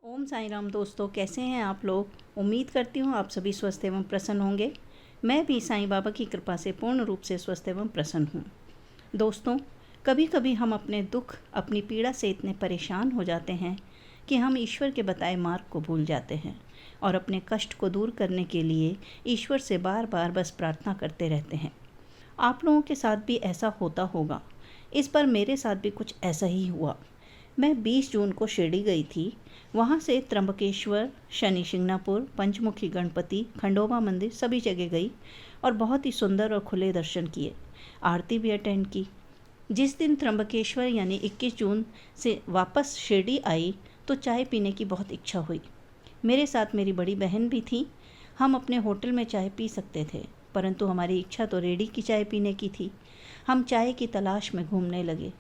ओम साईं राम दोस्तों, कैसे हैं आप लोग। उम्मीद करती हूँ आप सभी स्वस्थ एवं प्रसन्न होंगे। मैं भी साईं बाबा की कृपा से पूर्ण रूप से स्वस्थ एवं प्रसन्न हूँ। दोस्तों, कभी कभी हम अपने दुख, अपनी पीड़ा से इतने परेशान हो जाते हैं कि हम ईश्वर के बताए मार्ग को भूल जाते हैं और अपने कष्ट को दूर करने के लिए ईश्वर से बार बार बस प्रार्थना करते रहते हैं। आप लोगों के साथ भी ऐसा होता होगा। इस बार मेरे साथ भी कुछ ऐसा ही हुआ। मैं 20 जून को शिरडी गई थी। वहाँ से त्र्यंबकेश्वर, शनि शिंगणापुर, पंचमुखी गणपति, खंडोबा मंदिर सभी जगह गई और बहुत ही सुंदर और खुले दर्शन किए। आरती भी अटेंड की। जिस दिन त्र्यंबकेश्वर यानी 21 जून से वापस शिरडी आई तो चाय पीने की बहुत इच्छा हुई। मेरे साथ मेरी बड़ी बहन भी थी। हम अपने होटल में चाय पी सकते थे, परंतु हमारी इच्छा तो रेडी की चाय पीने की थी। हम चाय की तलाश में घूमने लगे।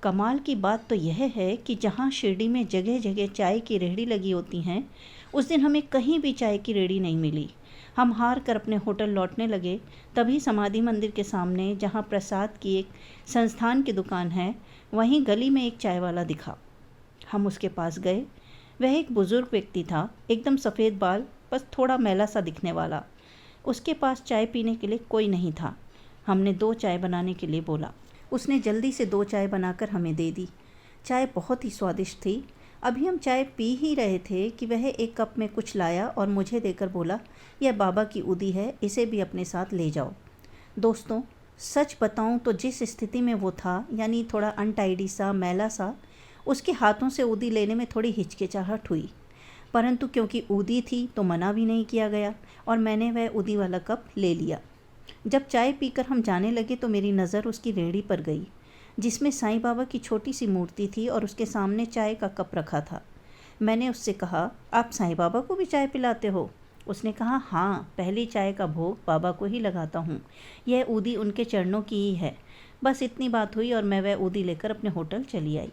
कमाल की बात तो यह है कि जहाँ शिरडी में जगह जगह चाय की रेहड़ी लगी होती हैं, उस दिन हमें कहीं भी चाय की रेहड़ी नहीं मिली। हम हार कर अपने होटल लौटने लगे। तभी समाधि मंदिर के सामने, जहाँ प्रसाद की एक संस्थान की दुकान है, वहीं गली में एक चाय वाला दिखा। हम उसके पास गए। वह एक बुज़ुर्ग व्यक्ति था, एकदम सफ़ेद बाल, बस थोड़ा मैला सा दिखने वाला। उसके पास चाय पीने के लिए कोई नहीं था। हमने 2 चाय बनाने के लिए बोला। उसने जल्दी से 2 चाय बनाकर हमें दे दी। चाय बहुत ही स्वादिष्ट थी। अभी हम चाय पी ही रहे थे कि वह एक कप में कुछ लाया और मुझे देकर बोला, यह बाबा की उदी है, इसे भी अपने साथ ले जाओ। दोस्तों, सच बताऊं तो जिस स्थिति में वो था, यानी थोड़ा अनटाइडी सा, मैला सा, उसके हाथों से उदी लेने में थोड़ी हिचकिचाहट हुई। परंतु क्योंकि उदी थी तो मना भी नहीं किया गया और मैंने वह उदी वाला कप ले लिया। जब चाय पीकर हम जाने लगे तो मेरी नज़र उसकी रेहड़ी पर गई, जिसमें साईं बाबा की छोटी सी मूर्ति थी और उसके सामने चाय का कप रखा था। मैंने उससे कहा, आप साईं बाबा को भी चाय पिलाते हो? उसने कहा, हाँ, पहली चाय का भोग बाबा को ही लगाता हूँ। यह ऊदी उनके चरणों की ही है। बस इतनी बात हुई और मैं वह ऊदी लेकर अपने होटल चली आई।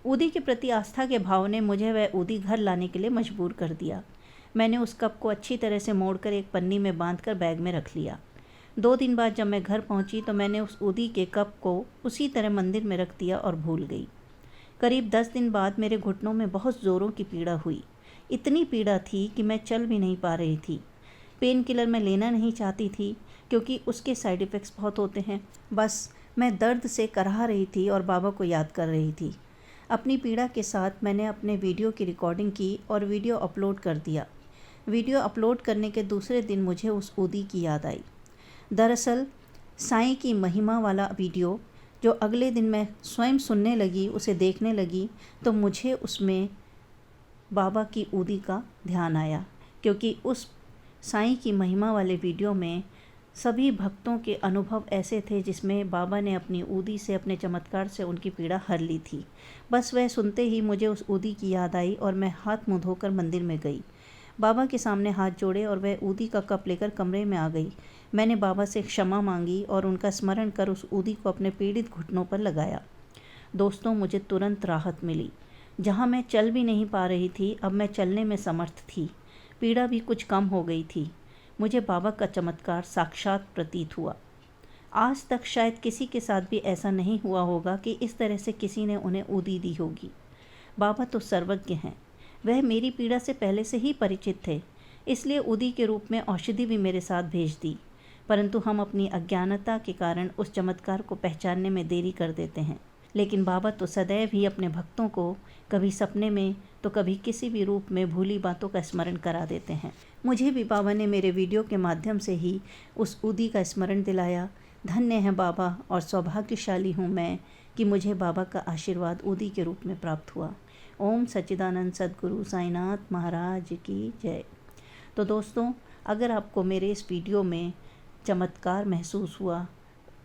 ऊदी के प्रति आस्था के भाव ने मुझे वह ऊदी घर लाने के लिए मजबूर कर दिया। मैंने उस कप को अच्छी तरह से मोड़कर एक पन्नी में बांधकर बैग में रख लिया। 2 दिन बाद जब मैं घर पहुंची तो मैंने उस उदी के कप को उसी तरह मंदिर में रख दिया और भूल गई। करीब 10 दिन बाद मेरे घुटनों में बहुत ज़ोरों की पीड़ा हुई। इतनी पीड़ा थी कि मैं चल भी नहीं पा रही थी। पेन किलर मैं लेना नहीं चाहती थी क्योंकि उसके साइड इफ़ेक्ट्स बहुत होते हैं। बस मैं दर्द से कराह रही थी और बाबा को याद कर रही थी। अपनी पीड़ा के साथ मैंने अपने वीडियो की रिकॉर्डिंग की और वीडियो अपलोड कर दिया। वीडियो अपलोड करने के दूसरे दिन मुझे उस उदी की याद आई। दरअसल साईं की महिमा वाला वीडियो जो अगले दिन मैं स्वयं सुनने लगी, उसे देखने लगी, तो मुझे उसमें बाबा की उदी का ध्यान आया, क्योंकि उस साईं की महिमा वाले वीडियो में सभी भक्तों के अनुभव ऐसे थे जिसमें बाबा ने अपनी उदी से, अपने चमत्कार से उनकी पीड़ा हर ली थी। बस वह सुनते ही मुझे उस उदी की याद आई और मैं हाथ मुँह धोकर मंदिर में गई। बाबा के सामने हाथ जोड़े और वह ऊदी का कप लेकर कमरे में आ गई। मैंने बाबा से क्षमा मांगी और उनका स्मरण कर उस ऊदी को अपने पीड़ित घुटनों पर लगाया। दोस्तों, मुझे तुरंत राहत मिली। जहाँ मैं चल भी नहीं पा रही थी, अब मैं चलने में समर्थ थी। पीड़ा भी कुछ कम हो गई थी। मुझे बाबा का चमत्कार साक्षात प्रतीत हुआ। आज तक शायद किसी के साथ भी ऐसा नहीं हुआ होगा कि इस तरह से किसी ने उन्हें ऊदी दी होगी। बाबा तो सर्वज्ञ हैं। वह मेरी पीड़ा से पहले से ही परिचित थे, इसलिए उदी के रूप में औषधि भी मेरे साथ भेज दी। परंतु हम अपनी अज्ञानता के कारण उस चमत्कार को पहचानने में देरी कर देते हैं। लेकिन बाबा तो सदैव ही अपने भक्तों को कभी सपने में तो कभी किसी भी रूप में भूली बातों का स्मरण करा देते हैं। मुझे भी बाबा ने मेरे वीडियो के माध्यम से ही उस उदी का स्मरण दिलाया। धन्य है बाबा और सौभाग्यशाली हूँ मैं कि मुझे बाबा का आशीर्वाद उदी के रूप में प्राप्त हुआ। ओम सच्चिदानंद सद्गुरु साईनाथ महाराज की जय। तो दोस्तों, अगर आपको मेरे इस वीडियो में चमत्कार महसूस हुआ,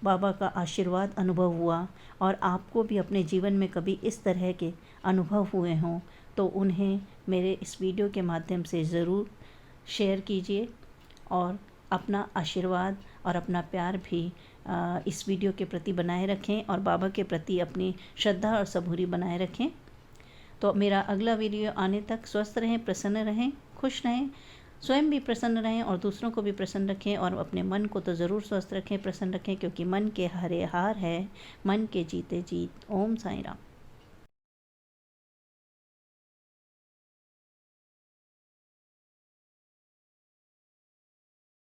बाबा का आशीर्वाद अनुभव हुआ और आपको भी अपने जीवन में कभी इस तरह के अनुभव हुए हों, तो उन्हें मेरे इस वीडियो के माध्यम से ज़रूर शेयर कीजिए और अपना आशीर्वाद और अपना प्यार भी इस वीडियो के प्रति बनाए रखें और बाबा के प्रति अपनी श्रद्धा और सबूरी बनाए रखें। तो मेरा अगला वीडियो आने तक स्वस्थ रहें, प्रसन्न रहें, खुश रहें, स्वयं भी प्रसन्न रहें और दूसरों को भी प्रसन्न रखें और अपने मन को तो ज़रूर स्वस्थ रखें, प्रसन्न रखें, क्योंकि मन के हारे हार है, मन के जीते जीत। ओम साईं राम।